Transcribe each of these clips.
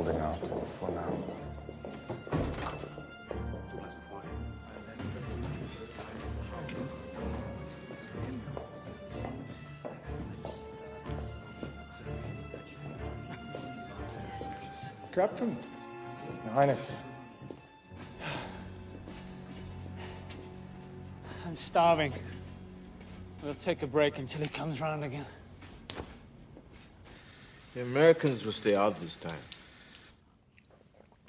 holding out for now. Captain. Your Highness. I'm starving. We'll take a break until he comes round again. The Americans will stay out this time.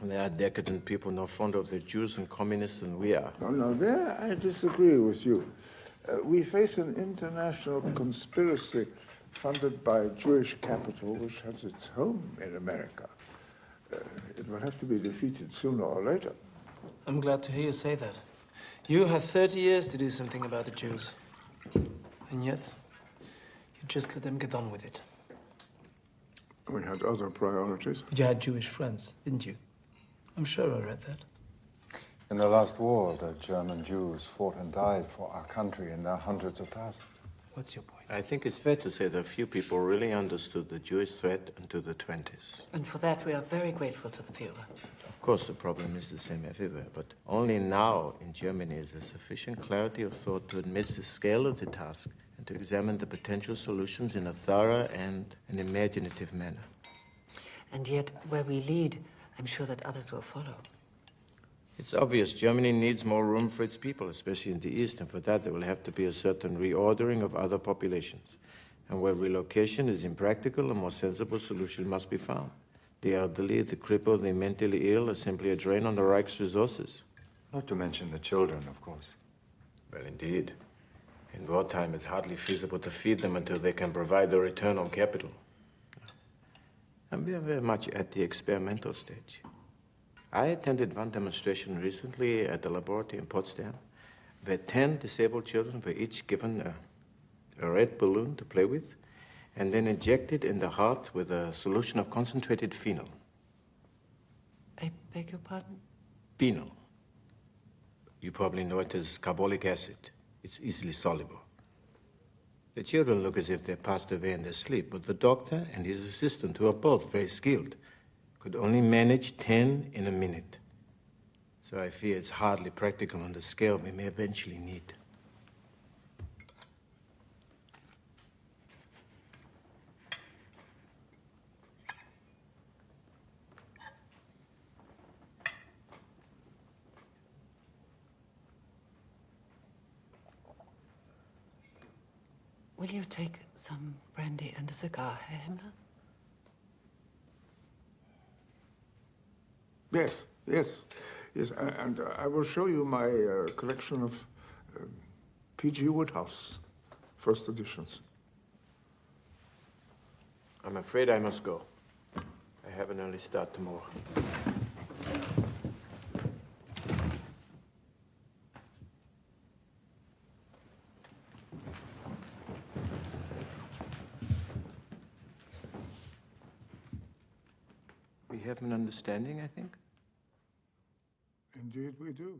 They are decadent people, no fonder of the Jews and communists than we are. No, there I disagree with you. We face an international conspiracy funded by Jewish capital which has its home in America. It will have to be defeated sooner or later. I'm glad to hear you say that. You have 30 years to do something about the Jews. And yet, you just let them get on with it. We had other priorities. But you had Jewish friends, didn't you? I'm sure I read that. In the last war, the German Jews fought and died for our country in their hundreds of thousands. What's your point? I think it's fair to say that few people really understood the Jewish threat until the 20s. And for that, we are very grateful to the Führer. Of course, the problem is the same everywhere, but only now in Germany is there sufficient clarity of thought to admit the scale of the task and to examine the potential solutions in a thorough and an imaginative manner. And yet, where we lead, I'm sure that others will follow. It's obvious Germany needs more room for its people, especially in the East, and for that there will have to be a certain reordering of other populations. And where relocation is impractical, a more sensible solution must be found. The elderly, the crippled, the mentally ill are simply a drain on the Reich's resources. Not to mention the children, of course. Well, indeed. In wartime, it's hardly feasible to feed them until they can provide a return on capital. And we are very much at the experimental stage. I attended one demonstration recently at the laboratory in Potsdam, where 10 disabled children were each given a red balloon to play with, and then injected in the heart with a solution of concentrated phenol. I beg your pardon? Phenol. You probably know it as carbolic acid. It's easily soluble. The children look as if they passed away in their sleep, but the doctor and his assistant, who are both very skilled, could only manage 10 in a minute. So I fear it's hardly practical on the scale we may eventually need. Will you take some brandy and a cigar, Herr Himmler? Yes, and I will show you my collection of P.G. Wodehouse first editions. I'm afraid I must go. I have an early start tomorrow. We have an understanding, I think. Indeed we do.